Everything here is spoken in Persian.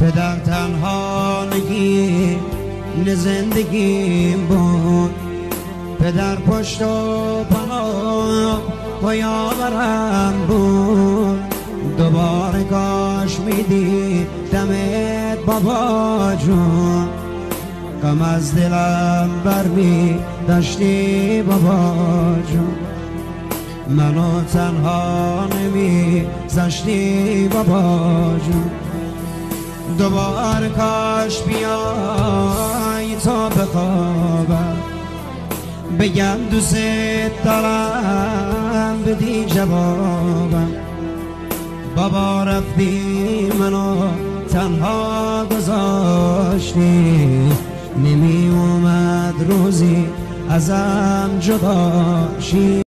پدر تنها نگی زندگیم بود، پدر پشت و پناه و یاورم بود. دوباره کاش میدی دمت بابا جون، غم از دلم برمی داشتی بابا جون. منو تنها نمی زشتی بابا جون. دوباره کاش بیای تا بخوابم، بگم دوست دارم بدی جوابم. بابا رفتی منو تنها گذاشتی، نمی اومد روزی ازم جدا شی.